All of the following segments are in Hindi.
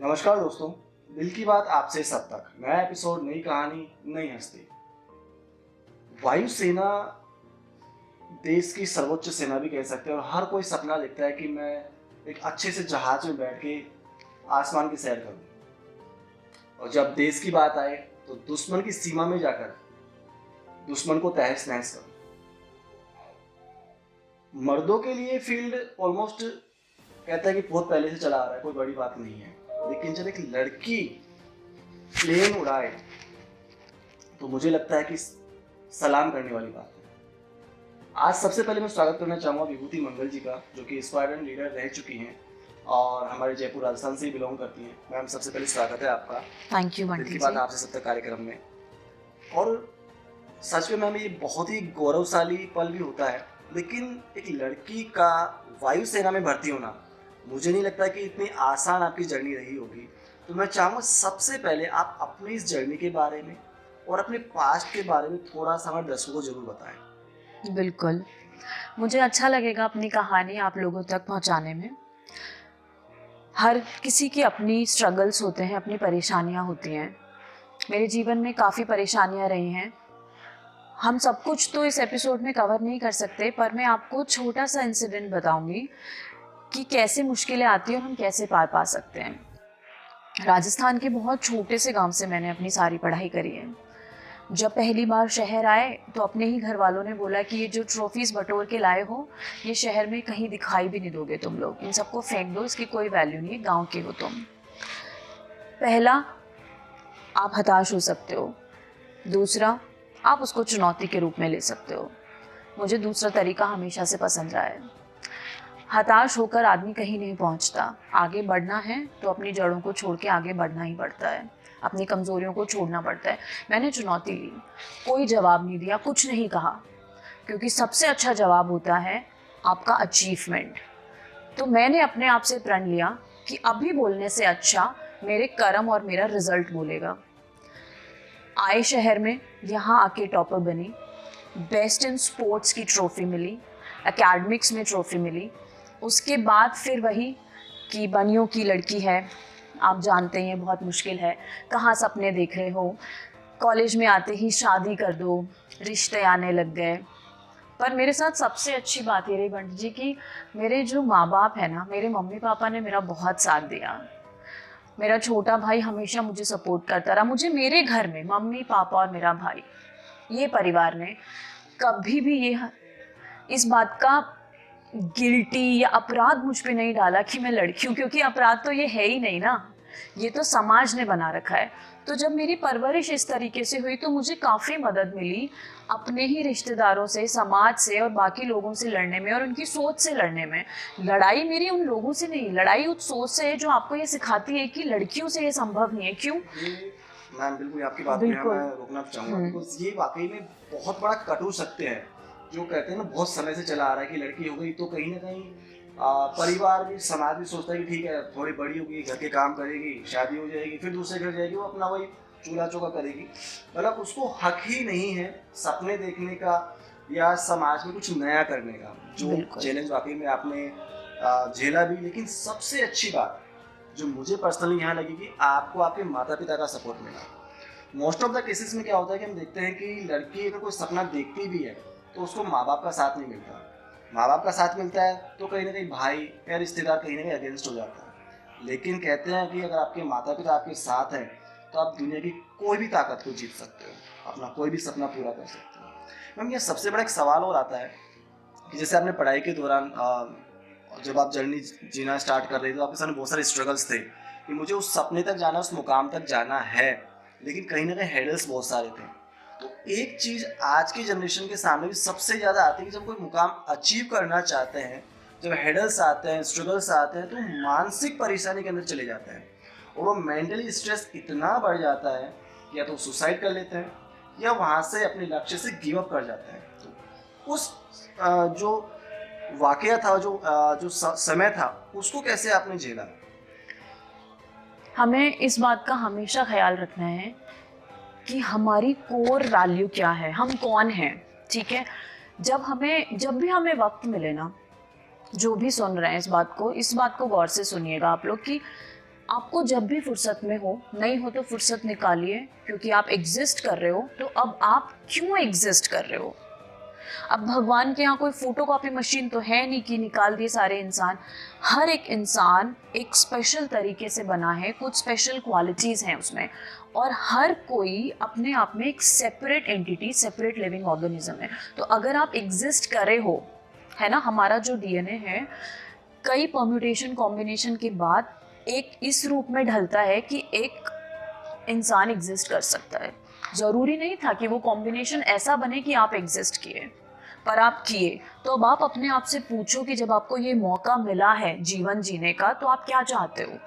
नमस्कार दोस्तों, दिल की बात आपसे सब तक नया एपिसोड, नई कहानी, नई हस्ती। वायुसेना देश की सर्वोच्च सेना भी कह सकते हैं और हर कोई सपना देखता है कि मैं एक अच्छे से जहाज में बैठ के आसमान की सैर करूं और जब देश की बात आए तो दुश्मन की सीमा में जाकर दुश्मन को तहस नहस करूं। मर्दों के लिए फील्ड ऑलमोस्ट कहता है कि बहुत पहले से चला आ रहा है, कोई बड़ी बात नहीं है, लेकिन जब एक लड़की प्लेन उड़ाए तो मुझे लगता है कि सलाम करने वाली बात है। आज सबसे पहले मैं स्वागत करना चाहूँगा विभूति मंगल जी का, जो कि स्क्वाड्रन लीडर रह चुकी हैं और हमारे जयपुर राजस्थान से ही बिलोंग करती हैं। मैम, सबसे पहले स्वागत है आपका। थैंक यू दिल की बात आपसे सब तक कार्यक्रम में। और सच में मैम, ये बहुत ही गौरवशाली पल भी होता है, लेकिन एक लड़की का वायुसेना में भर्ती होना मुझे नहीं लगता कि इतनी आसान आपकी जर्नी रही होगी। तो मैं चाहूँगा सबसे पहले आप अपनी इस जर्नी के बारे में और अपने पास्ट के बारे में थोड़ा सा हमारे दर्शकों को जरूर बताएं। बिल्कुल, मुझे अच्छा लगेगा अपनी कहानी आप लोगों तक पहुंचाने में। हर किसी की अपनी स्ट्रगल्स होते हैं, अपनी परेशानियां होती हैं। मेरे जीवन में काफ़ी परेशानियां रही हैं। हम सब कुछ तो इस एपिसोड में कवर नहीं कर सकते, पर मैं आपको छोटा सा इंसिडेंट बताऊंगी कि कैसे मुश्किलें आती हैं और हम कैसे पार पा सकते हैं। राजस्थान के बहुत छोटे से गांव से मैंने अपनी सारी पढ़ाई करी है। जब पहली बार शहर आए तो अपने ही घर वालों ने बोला कि ये जो ट्रॉफीज़ बटोर के लाए हो, ये शहर में कहीं दिखाई भी नहीं दोगे तुम लोग, इन सबको फेंक दो, इसकी कोई वैल्यू नहीं है, गांव के हो तुम। पहला, आप हताश हो सकते हो। दूसरा, आप उसको चुनौती के रूप में ले सकते हो। मुझे दूसरा तरीका हमेशा से पसंद रहा है। हताश होकर आदमी कहीं नहीं पहुंचता। आगे बढ़ना है तो अपनी जड़ों को छोड़ के आगे बढ़ना ही पड़ता है, अपनी कमज़ोरियों को छोड़ना पड़ता है। मैंने चुनौती ली, कोई जवाब नहीं दिया, कुछ नहीं कहा, क्योंकि सबसे अच्छा जवाब होता है आपका अचीवमेंट। तो मैंने अपने आप से प्रण लिया कि अभी बोलने से अच्छा मेरे कर्म और मेरा रिजल्ट बोलेगा। आए शहर में, यहाँ आके टॉपर बनी, बेस्ट इन स्पोर्ट्स की ट्रॉफी मिली, एकेडमिक्स में ट्रॉफी मिली। उसके बाद फिर वही कि बनियों की लड़की है, आप जानते हैं बहुत मुश्किल है, कहाँ सपने देख रहे हो, कॉलेज में आते ही शादी कर दो, रिश्ते आने लग गए। पर मेरे साथ सबसे अच्छी बात ये रही बंटी जी कि मेरे जो माँ बाप है ना, मेरे मम्मी पापा ने मेरा बहुत साथ दिया। मेरा छोटा भाई हमेशा मुझे सपोर्ट करता रहा। मुझे मेरे घर में मम्मी पापा और मेरा भाई, ये परिवार ने कभी भी इस बात का गिल्टी या अपराध मुझ पे नहीं डाला कि मैं लड़की हूँ, क्योंकि अपराध तो ये है ही नहीं ना, ये तो समाज ने बना रखा है। तो जब मेरी परवरिश इस तरीके से हुई तो मुझे काफ़ी मदद मिली अपने ही रिश्तेदारों से, समाज से और बाकी लोगों से लड़ने में और उनकी सोच से लड़ने में। लड़ाई मेरी उन लोगों से नहीं, लड़ाई उस सोच से है जो आपको ये सिखाती है कि लड़कियों से ये संभव नहीं है। क्यों? मैम, बिल्कुल आपकी बात में मैं रोकना चाहूँगा, बिकॉज ये वाकई में बहुत बड़ा कटु सत्य है जो कहते हैं ना, बहुत समय से चला आ रहा है कि लड़की हो गई तो कहीं ना कहीं परिवार भी, समाज भी सोचता है कि ठीक है, थोड़ी बड़ी होगी, घर के काम करेगी, शादी हो जाएगी, फिर दूसरे घर जाएगी, वो अपना वही चूल्हा चौका करेगी। मतलब उसको हक ही नहीं है सपने देखने का या समाज में कुछ नया करने का। जो चैलेंज वाकई में आपने झेला भी, लेकिन सबसे अच्छी बात जो मुझे पर्सनली यहाँ लगी कि आपको आपके माता पिता का सपोर्ट मिला। मोस्ट ऑफ द केसेस में क्या होता है कि हम देखते हैं कि लड़की अगर कोई सपना देखती भी है तो उसको माँ बाप का साथ नहीं मिलता। माँ बाप का साथ मिलता है तो कहीं ना कहीं भाई या रिश्तेदार कहीं ना कहीं अगेंस्ट हो जाता है। लेकिन कहते हैं कि अगर आपके माता पिता आपके साथ हैं तो आप दुनिया की कोई भी ताकत को जीत सकते हो, अपना कोई भी सपना पूरा कर सकते हो। मैम, ये सबसे बड़ा एक सवाल और आता है कि जैसे आपने पढ़ाई के दौरान जब आप जर्नी जीना स्टार्ट कर रहे थे तो आपके सामने बहुत सारे स्ट्रगल्स थे कि मुझे उस सपने तक जाना, उस मुकाम तक जाना है, लेकिन कहीं ना कहीं हेडल्स बहुत सारे थे। तो एक चीज़ आज की जनरेशन के सामने भी सबसे ज़्यादा आती है कि जब कोई मुकाम अचीव करना चाहते हैं, जब हेडल्स आते हैं, स्ट्रगल्स आते हैं, तो मानसिक परेशानी के अंदर चले जाते हैं और वो मेंटली स्ट्रेस इतना बढ़ जाता है कि या तो सुसाइड कर लेते हैं या वहाँ से अपने लक्ष्य से गिव अप कर जाते हैं। तो उस जो वाकया था, जो समय था, उसको कैसे आपने झेला? हमें इस बात का हमेशा ख्याल रखना है कि हमारी कोर वैल्यू क्या है, हम कौन हैं। ठीक है, जब भी हमें वक्त मिले ना, जो भी सुन रहे हैं इस बात को गौर से सुनिएगा आप लोग, कि आपको जब भी फुर्सत में हो, नहीं हो तो फुर्सत निकालिए, क्योंकि आप एग्जिस्ट कर रहे हो, तो अब आप क्यों एग्जिस्ट कर रहे हो? अब भगवान के यहाँ कोई फोटोकॉपी मशीन तो है नहीं कि निकाल दिए सारे इंसान। हर एक इंसान एक स्पेशल तरीके से बना है, कुछ स्पेशल क्वालिटीज़ हैं उसमें, और हर कोई अपने आप में एक separate entity, separate living organism है। तो अगर आप एग्जिस्ट करे हो, है ना, हमारा जो डीएनए है कई परम्यूटेशन कॉम्बिनेशन के बाद एक इस रूप में ढलता है कि एक इंसान एग्जिस्ट कर सकता है। ज़रूरी नहीं था कि वो कॉम्बिनेशन ऐसा बने कि आप एग्जिस्ट किए, पर आप किए। तो अब आप अपने आप से पूछो कि जब आपको ये मौका मिला है जीवन जीने का, तो आप क्या चाहते हो?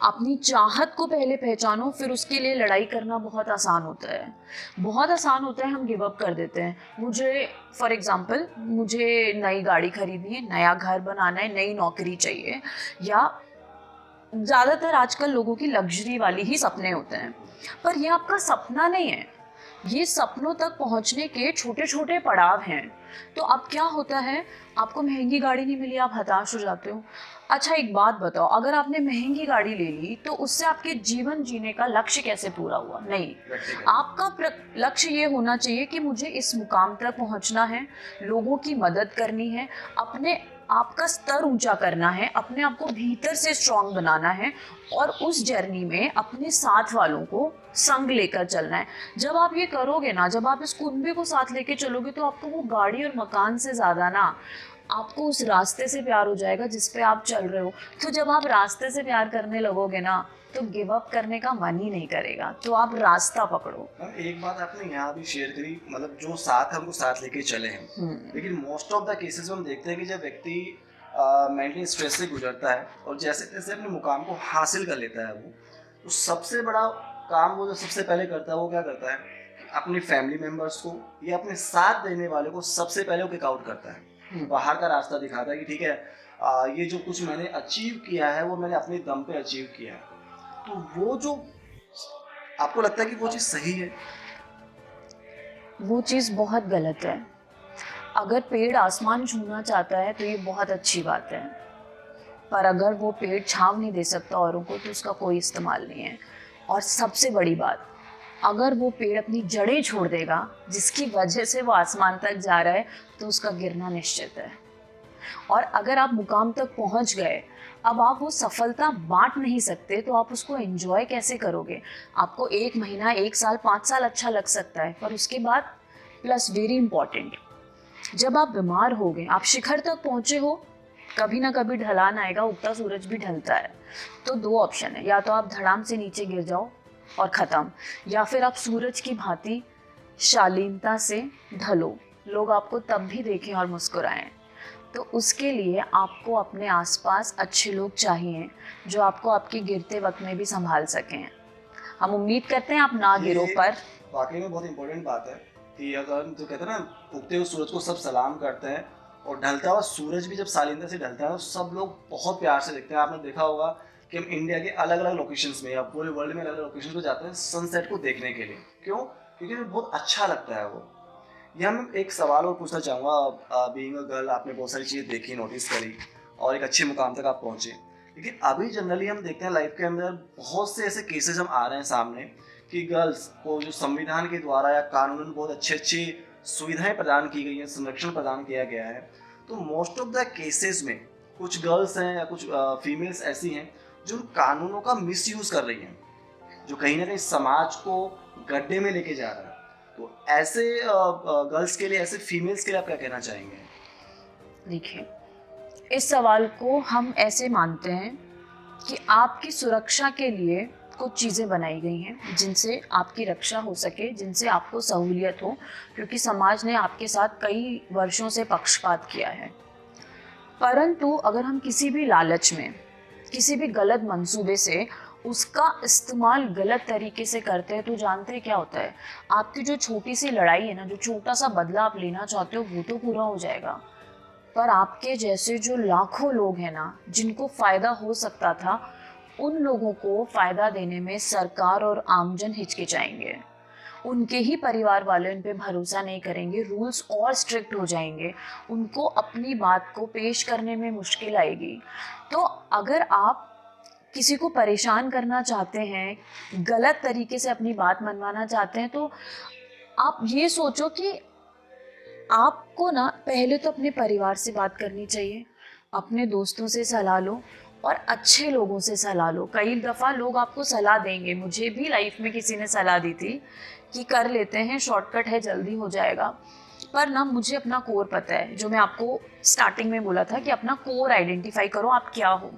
अपनी चाहत को पहले पहचानो, फिर उसके लिए लड़ाई करना बहुत आसान होता है। बहुत आसान होता है, हम गिव अप कर देते हैं। मुझे फॉर एग्जांपल मुझे नई गाड़ी खरीदनी है, नया घर बनाना है, नई नौकरी चाहिए, या ज़्यादातर आजकल लोगों की लग्जरी वाली ही सपने होते हैं। पर ये आपका सपना नहीं है, ये सपनों तक पहुंचने के छोटे छोटे पड़ाव हैं। तो अब क्या होता है, आपको महंगी गाड़ी नहीं मिली, आप हताश हो जाते हो। अच्छा एक बात बताओ, अगर आपने महंगी गाड़ी ले ली तो उससे आपके जीवन जीने का लक्ष्य कैसे पूरा हुआ? नहीं, आपका लक्ष्य ये होना चाहिए कि मुझे इस मुकाम तक पहुंचना है, लोगों की मदद करनी है, अपने आपका स्तर ऊंचा करना है, अपने आप को भीतर से स्ट्रांग बनाना है, और उस जर्नी में अपने साथ वालों को संग लेकर चलना है। जब आप ये करोगे ना, जब आप इस कुनबे को साथ लेके चलोगे, तो आपको वो गाड़ी और मकान से ज़्यादा ना आपको उस रास्ते से प्यार हो जाएगा जिस पे आप चल रहे हो। तो जब आप रास्ते से प्यार करने लगोगे ना, तो गिव अप करने का मन ही नहीं करेगा, तो आप रास्ता पकड़ो। एक बात आपने यहाँ भी शेयर करी, मतलब जो साथ हमको साथ लेके चले हैं, लेकिन मोस्ट ऑफ द केसेस में हम देखते हैं कि जब व्यक्ति मेंटली स्ट्रेस से गुजरता है और जैसे तैसे अपने मुकाम को हासिल कर लेता है, वो तो सबसे बड़ा काम वो जो सबसे पहले करता है, वो क्या करता है, अपनी फैमिली मेम्बर्स को या अपने साथ देने वाले को सबसे पहले वो किक आउट करता है, बाहर का रास्ता दिखाता है कि ठीक है, ये जो कुछ मैंने अचीव किया है वो मैंने अपने दम पे अचीव किया है। तो वो जो आपको लगता है कि वो चीज़ सही है, वो चीज़ बहुत गलत है। अगर पेड़ आसमान छूना चाहता है तो ये बहुत अच्छी बात है, पर अगर वो पेड़ छांव नहीं दे सकता औरों को, तो उसका कोई इस्तेमाल नहीं है। और सबसे बड़ी बात, अगर वो पेड़ अपनी जड़ें छोड़ देगा जिसकी वजह से वो आसमान तक जा रहा है, तो उसका गिरना निश्चित है। और अगर आप मुकाम तक पहुंच गए, अब आप वो सफलता बांट नहीं सकते, तो आप उसको एंजॉय कैसे करोगे? आपको 1 महीना, 1 साल, 5 साल अच्छा लग सकता है, पर उसके बाद प्लस वेरी इंपॉर्टेंट, जब आप बीमार हो गए, आप शिखर तक पहुंचे हो, कभी ना कभी ढलान आएगा, उगता सूरज भी ढलता है। तो 2 ऑप्शन है, या तो आप धड़ाम से नीचे गिर जाओ और ख़त्म, या फिर आप सूरज की भांति शालीनता से ढलो, लोग आपको तब भी देखें और मुस्कुराएं। तो उसके लिए आपको अपने आसपास अच्छे लोग चाहिए जो आपको आपके गिरते वक्त में भी संभाल सकें। हम उम्मीद करते हैं आप ना गिरो, पर वाकई में बहुत इंपॉर्टेंट बात है कि अगर जो कहते हैं ना, उगते हुए सूरज को सब सलाम करते हैं, और ढलता हुआ सूरज भी जब शालीनता से ढलता है तो सब लोग बहुत प्यार से देखते हैं। आपने देखा होगा कि हम इंडिया के अलग अलग लोकेशंस में या पूरे वर्ल्ड में अलग अलग लोकेशन पे जाते हैं सनसेट को देखने के लिए। क्यों? क्योंकि बहुत अच्छा लगता है वो। यहाँ मैं एक सवाल और पूछना चाहूँगा, बीइंग अ गर्ल आपने बहुत सारी चीज़ें देखी, नोटिस करी, और एक अच्छे मुकाम तक आप पहुँचे, लेकिन अभी जनरली हम देखते हैं लाइफ के अंदर बहुत से ऐसे केसेस हम आ रहे हैं सामने कि गर्ल्स को जो संविधान के द्वारा या कानून बहुत अच्छी सुविधाएं प्रदान की गई हैं, संरक्षण प्रदान किया गया है, तो मोस्ट ऑफ द केसेस में कुछ गर्ल्स हैं या कुछ फीमेल्स ऐसी हैं जो कानूनों का मिसयूज़ कर रही हैं, जो कहीं ना कहीं समाज को गड्ढे में लेके जा रहा है। तो ऐसे गर्ल्स के लिए, ऐसे फीमेल्स के लिए आप क्या कहना चाहेंगे? देखिए, इस सवाल को हम ऐसे मानते हैं कि आपकी सुरक्षा के लिए कुछ चीज़ें बनाई गई हैं जिनसे आपकी रक्षा हो सके, जिनसे आपको सहूलियत हो, क्योंकि समाज ने आपके साथ कई वर्षों से पक्षपात किया है। परंतु अगर हम किसी भी लालच में, किसी भी गलत मंसूबे से उसका इस्तेमाल गलत तरीके से करते हैं, तो जानते हैं क्या होता है? आपकी जो छोटी सी लड़ाई है ना, जो छोटा सा बदला आप लेना चाहते हो, वो तो पूरा हो जाएगा, पर आपके जैसे जो लाखों लोग हैं ना, जिनको फ़ायदा हो सकता था, उन लोगों को फ़ायदा देने में सरकार और आमजन हिचकिचाएंगे। उनके ही परिवार वाले उन पे भरोसा नहीं करेंगे, रूल्स और स्ट्रिक्ट हो जाएंगे, उनको अपनी बात को पेश करने में मुश्किल आएगी। तो अगर आप किसी को परेशान करना चाहते हैं, गलत तरीके से अपनी बात मनवाना चाहते हैं, तो आप ये सोचो कि आपको ना पहले तो अपने परिवार से बात करनी चाहिए, अपने दोस्तों से सलाह लो और अच्छे लोगों से सलाह लो। कई दफ़ा लोग आपको सलाह देंगे, मुझे भी लाइफ में किसी ने सलाह दी थी कि कर लेते हैं, शॉर्टकट है, जल्दी हो जाएगा। पर ना मुझे अपना कोर पता है, जो मैं आपको स्टार्टिंग में बोला था कि अपना कोर आइडेंटिफाई करो, आप क्या हो।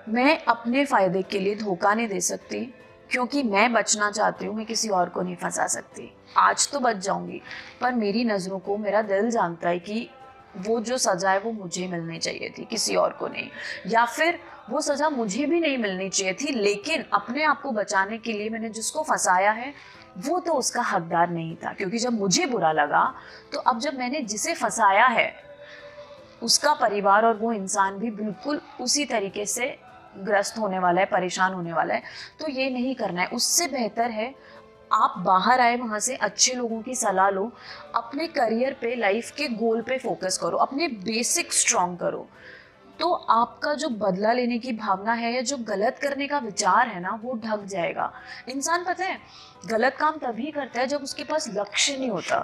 मैं अपने फ़ायदे के लिए धोखा नहीं दे सकती, क्योंकि मैं बचना चाहती हूँ, मैं किसी और को नहीं फंसा सकती। आज तो बच जाऊंगी, पर मेरी नज़रों को मेरा दिल जानता है कि वो जो सज़ा है वो मुझे मिलनी चाहिए थी, किसी और को नहीं। या फिर वो सज़ा मुझे भी नहीं मिलनी चाहिए थी, लेकिन अपने आप को बचाने के लिए मैंने जिसको फंसाया है वो तो उसका हकदार नहीं था, क्योंकि जब मुझे बुरा लगा तो अब जब मैंने जिसे फंसाया है उसका परिवार और वो इंसान भी बिल्कुल उसी तरीके से ग्रस्त होने वाला है, परेशान होने वाला है। तो ये नहीं करना है। उससे बेहतर है आप बाहर आए वहाँ से, अच्छे लोगों की सलाह लो, अपने करियर पे, लाइफ के गोल पे फोकस करो, अपने बेसिक स्ट्रॉन्ग करो। तो आपका जो बदला लेने की भावना है या जो गलत करने का विचार है ना, वो ढक जाएगा। इंसान पता है गलत काम तभी करता है जब उसके पास लक्ष्य नहीं होता।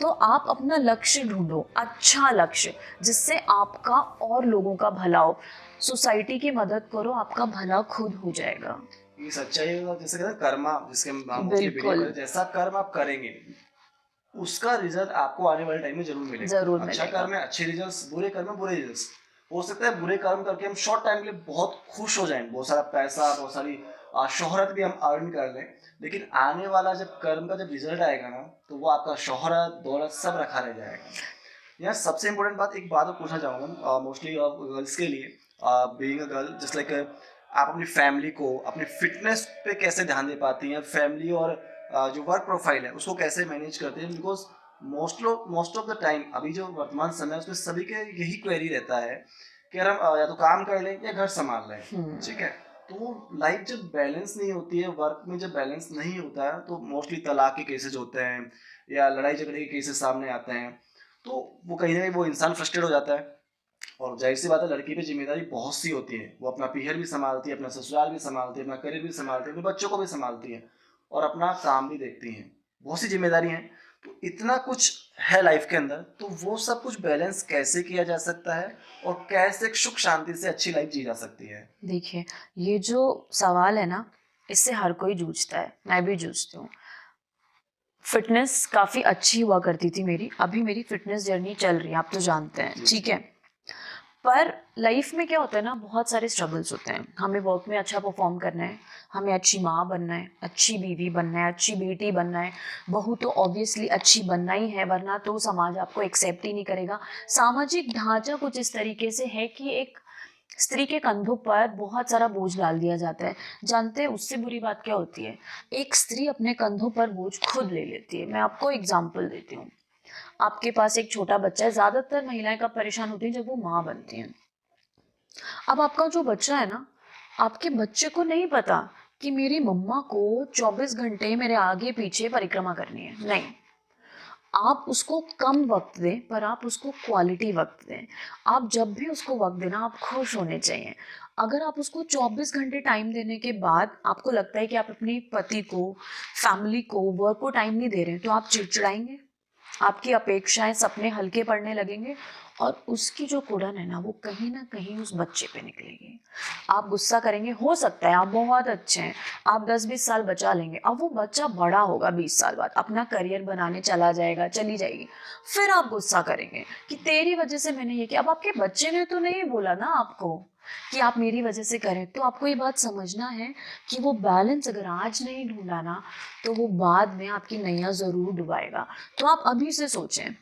तो आप अपना लक्ष्य ढूंढो, अच्छा लक्ष्य, जिससे आपका और लोगों का भला हो। सोसाइटी की मदद करो, आपका भला खुद हो जाएगा। ये सच्चाई है, जैसे कहते हैं कर्मा, जिसके हम मोस्टली बिलीव बिल्कुल, करें, जैसा कर्म आप करेंगे उसका रिजल्ट आपको आने वाले टाइम में जरूर मिलेगा। जरूर अच्छा मिलेगा। कर्म है अच्छे रिजल्ट्स, बुरे कर्म है बुरे रिजल्ट्स। हो सकता है बुरे कर्म करके हम शॉर्ट टाइम के लिए बहुत खुश हो जाएं, बहुत सारा पैसा, बहुत सारी शोहरत भी हम अर्न कर लें, लेकिन आने वाला जब कर्म का जब रिजल्ट आएगा ना, तो वो आपका शोहरत दौलत सब रखा रह जाएगा। यहाँ सबसे इम्पोर्टेंट बात, एक बात और पूछना चाहूँगा मोस्टली गर्ल्स के लिए, being a girl just like, आप अपनी फैमिली को अपनी फिटनेस पे कैसे ध्यान दे पाती हैं, फैमिली और जो वर्क प्रोफाइल है उसको कैसे मैनेज करते हैं? Because most of the time अभी जो वर्तमान समय है उसमें सभी के यही क्वेरी रहता है कि यार हम या तो काम कर लें या घर संभाल लें, ठीक है। तो लाइफ जब बैलेंस नहीं होती है, वर्क में जब बैलेंस नहीं होता है, तो मोस्टली तलाक के केसेस होते हैं या लड़ाई झगड़े के केसेस सामने आते हैं। तो वो कहीं ना कहीं वो इंसान फ्रस्ट्रेट हो जाता है, और जाहिर सी बात है लड़की पे जिम्मेदारी बहुत सी होती है, वो अपना पीहर भी संभालती है, अपना ससुराल भी संभालती है, अपना करियर भी संभालती है, अपने बच्चों को भी संभालती है और अपना काम भी देखती हैं, बहुत सी जिम्मेदारी हैं। तो इतना कुछ है लाइफ के अंदर, तो वो सब कुछ बैलेंस कैसे किया जा सकता है और कैसे सुख शांति से अच्छी लाइफ जी जा सकती है? देखिए, ये जो सवाल है ना, इससे हर कोई जूझता है, मैं भी जूझती हूँ। फिटनेस काफ़ी अच्छी हुआ करती थी मेरी, अभी मेरी फिटनेस जर्नी चल रही है, आप तो जानते हैं, ठीक है। पर लाइफ में क्या होता है ना, बहुत सारे स्ट्रगल्स होते हैं। हमें वर्क में अच्छा परफॉर्म करना है, हमें अच्छी माँ बनना है, अच्छी बीवी बनना है, अच्छी बेटी बनना है, बहू तो ऑब्वियसली अच्छी बनना ही है, वरना तो समाज आपको एक्सेप्ट ही नहीं करेगा। सामाजिक ढांचा कुछ इस तरीके से है कि एक स्त्री के कंधों पर बहुत सारा बोझ डाल दिया जाता है। जानते हैं उससे बुरी बात क्या होती है? एक स्त्री अपने कंधों पर बोझ खुद ले लेती है। मैं आपको एग्जाम्पल देती हूँ। आपके पास एक छोटा बच्चा है, ज्यादातर महिलाएं कब परेशान होती हैं? जब वो माँ बनती हैं। अब आपका जो बच्चा है ना, आपके बच्चे को नहीं पता कि मेरी मम्मा को 24 घंटे मेरे आगे पीछे परिक्रमा करनी है, नहीं। आप उसको कम वक्त दें, पर आप उसको क्वालिटी वक्त दें। आप जब भी उसको वक्त देना, आप खुश होने चाहिए। अगर आप उसको 24 घंटे टाइम देने के बाद आपको लगता है कि आप अपने पति को, फैमिली को, वर्क को टाइम नहीं दे रहे हैं, तो आप चिड़चिड़ाएंगे, आपकी अपेक्षाएं, सपने हल्के पड़ने लगेंगे और उसकी जो कुड़न है ना कहीं उस बच्चे पे निकलेगी। आप गुस्सा करेंगे, हो सकता है आप बहुत अच्छे हैं, आप 10-20 साल बचा लेंगे, अब वो बच्चा बड़ा होगा 20 साल बाद, अपना करियर बनाने चला जाएगा, चली जाएगी, फिर आप गुस्सा करेंगे कि तेरी वजह से मैंने ये किया। अब आपके बच्चे ने तो नहीं बोला ना आपको कि आप मेरी वजह से करें। तो आपको ये बात समझना है कि वो बैलेंस अगर आज नहीं ढूंढा ना, तो वो बाद में आपकी नैया ज़रूर डुबाएगा। तो आप अभी से सोचें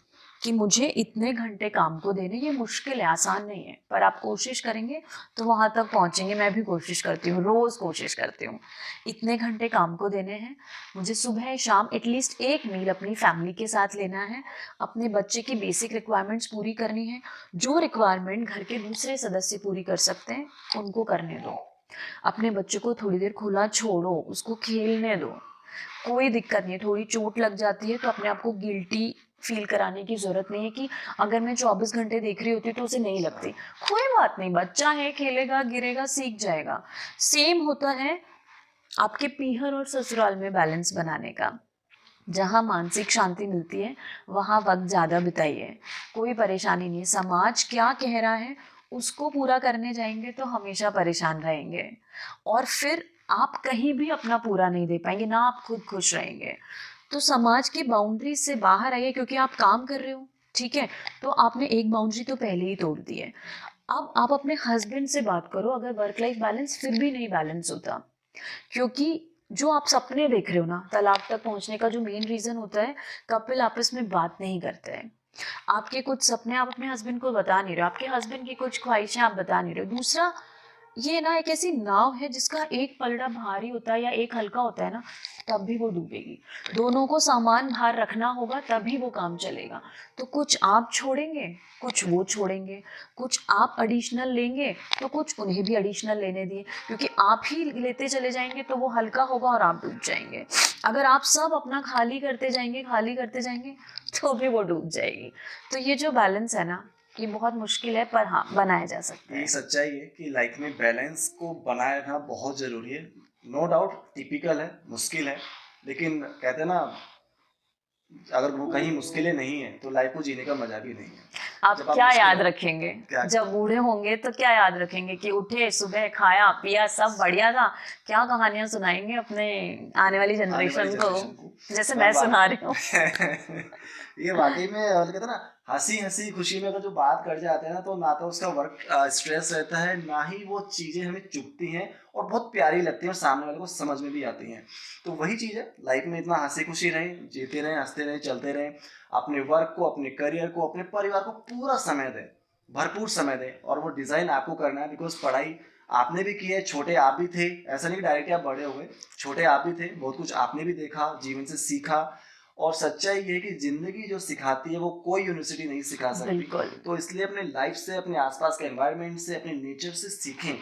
कि मुझे इतने घंटे काम को देने, ये मुश्किल है, आसान नहीं है, पर आप कोशिश करेंगे तो वहाँ तक पहुँचेंगे। मैं भी कोशिश करती हूँ, रोज़ कोशिश करती हूँ। इतने घंटे काम को देने हैं, मुझे सुबह शाम एटलीस्ट एक मील अपनी फैमिली के साथ लेना है, अपने बच्चे की बेसिक रिक्वायरमेंट्स पूरी करनी है। जो रिक्वायरमेंट घर के दूसरे सदस्य पूरी कर सकते हैं, उनको करने दो। अपने बच्चे को थोड़ी देर खुला छोड़ो, उसको खेलने दो, कोई दिक्कत नहीं है। थोड़ी चोट लग जाती है तो अपने आप को गिल्टी फील कराने की ज़रूरत नहीं है कि अगर मैं 24 घंटे देख रही होती तो उसे नहीं लगती। कोई बात नहीं, बच्चा है, खेलेगा, गिरेगा, सीख जाएगा। सेम होता है आपके पीहर और ससुराल में बैलेंस बनाने का। जहाँ मानसिक शांति मिलती है वहाँ वक्त ज़्यादा बिताइए, कोई परेशानी नहीं। समाज क्या कह रहा है उसको पूरा करने जाएंगे तो हमेशा परेशान रहेंगे, और फिर आप कहीं भी अपना पूरा नहीं दे पाएंगे, ना आप खुद खुश रहेंगे। तो समाज की बाउंड्री से बाहर आइए, क्योंकि आप काम कर रहे हो, ठीक है, तो आपने एक बाउंड्री तो पहले ही तोड़ दी है। अब आप अपने हस्बैंड से बात करो अगर वर्क लाइफ बैलेंस फिर भी नहीं बैलेंस होता, क्योंकि जो आप सपने देख रहे हो ना, तलाक तक पहुंचने का जो मेन रीजन होता है, कपिल आपस में बात नहीं करते हैं। आपके कुछ सपने आप अपने हस्बैंड को बता नहीं रहे हो, आपके हस्बैंड की कुछ ख्वाहिशें आप बता नहीं रहे हो। दूसरा, ये ना एक ऐसी नाव है जिसका एक पलड़ा भारी होता है या एक हल्का होता है ना, तब भी वो डूबेगी। दोनों को सामान भार रखना होगा तभी वो काम चलेगा। तो कुछ आप छोड़ेंगे, कुछ वो छोड़ेंगे, कुछ आप एडिशनल लेंगे तो कुछ उन्हें भी एडिशनल लेने दिए, क्योंकि आप ही लेते चले जाएंगे तो वो हल्का होगा और आप डूब जाएंगे। अगर आप सब अपना खाली करते जाएंगे तो भी वो डूब जाएगी। तो ये जो बैलेंस है ना, ये बहुत मुश्किल है, पर हाँ, बनाया जा सकता है। ये सच्चाई है कि लाइफ में बैलेंस को बनाए रखना बहुत जरूरी है। नो डाउट टिपिकल है, मुश्किल है, लेकिन कहते हैं ना, अगर वो कहीं मुश्किलें नहीं है तो लाइफ को जीने का मजा भी नहीं है। आप क्या याद रखेंगे जब बूढ़े होंगे, तो क्या याद रखेंगे कि उठे सुबह, खाया पिया, सब बढ़िया था? क्या कहानियां सुनाएंगे अपने आने वाली जनरेशन को, जैसे मैं सुना रही हूँ। ये वाकई में कहते हैं ना, हंसी हंसी खुशी में अगर जो बात कर जाते हैं ना, तो ना तो उसका वर्क स्ट्रेस रहता है, ना ही वो चीज़ें हमें चुभती हैं और बहुत प्यारी लगती हैं और सामने वाले को समझ में भी आती हैं। तो वही चीज़ है, लाइफ में इतना हंसी खुशी रहें, जीते रहें, हंसते रहें, चलते रहें, अपने वर्क को, अपने करियर को, अपने परिवार को पूरा समय दें, भरपूर समय दें। और वो डिज़ाइन आपको करना है, बिकॉज पढ़ाई आपने भी की है, छोटे आप भी थे, ऐसा नहीं डायरेक्टली आप बड़े हुए, छोटे आप भी थे, बहुत कुछ आपने भी देखा, जीवन से सीखा। और सच्चाई ये है कि जिंदगी जो सिखाती है वो कोई यूनिवर्सिटी नहीं सिखा सकती। तो इसलिए अपने लाइफ से, अपने आसपास के एनवायरनमेंट से, अपने नेचर से सीखें।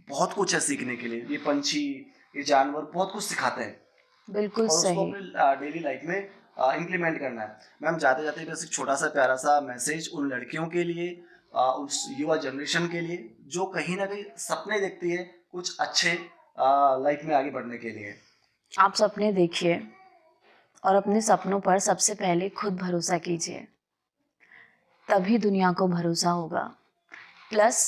बहुत कुछ है सीखने के लिए। ये पंछी, ये जानवर बहुत कुछ सिखाते हैं, बिल्कुल और सही। उसको अपने डेली लाइफ में इम्प्लीमेंट करना है। मैम, जाते जाते बस एक छोटा सा प्यारा सा मैसेज उन लड़कियों के लिए, उस युवा जनरेशन के लिए जो कहीं ना कहीं सपने देखती है कुछ अच्छे लाइफ में आगे बढ़ने के लिए। आप सपने देखिए और अपने सपनों पर सबसे पहले खुद भरोसा कीजिए, तभी दुनिया को भरोसा होगा। प्लस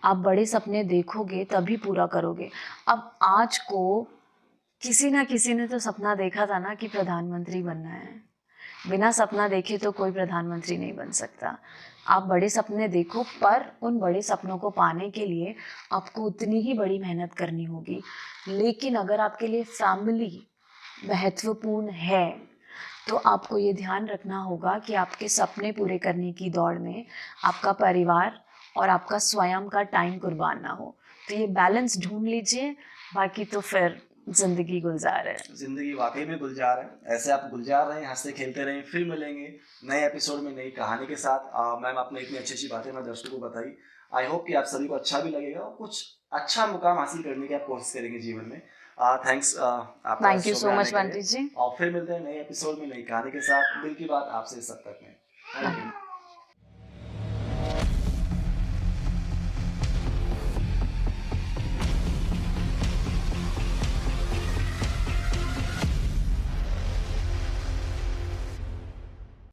आप बड़े सपने देखोगे तभी पूरा करोगे। अब आज को किसी ना किसी ने तो सपना देखा था ना कि प्रधानमंत्री बनना है। बिना सपना देखे तो कोई प्रधानमंत्री नहीं बन सकता। आप बड़े सपने देखो, पर उन बड़े सपनों को पाने के लिए आपको उतनी ही बड़ी मेहनत करनी होगी। लेकिन अगर आपके लिए फैमिली महत्वपूर्ण है तो आपको ये ध्यान रखना होगा कि आपके सपने पूरे करने की दौड़ में आपका परिवार और आपका स्वयं का टाइम कुर्बान ना हो। तो ये बैलेंस ढूंढ लीजिए, बाकी तो फिर जिंदगी गुलजार है। जिंदगी वाकई में गुलजार है। ऐसे आप गुलजार रहें, हंसते खेलते रहें। फिर मिलेंगे नए एपिसोड में नई कहानी के साथ। मैम, आपने इतनी अच्छी अच्छी बातें मैं दर्शकों को बताई। आई होप कि आप सभी को अच्छा भी लगेगा और कुछ अच्छा मुकाम हासिल करने की आप कोशिश करेंगे जीवन में। Thanks, thank you so much Bunty ji. और फिर मिलते हैं नए एपिसोड में नई कहानी के साथ। दिल की बात आपसे सब तक में। Thank you.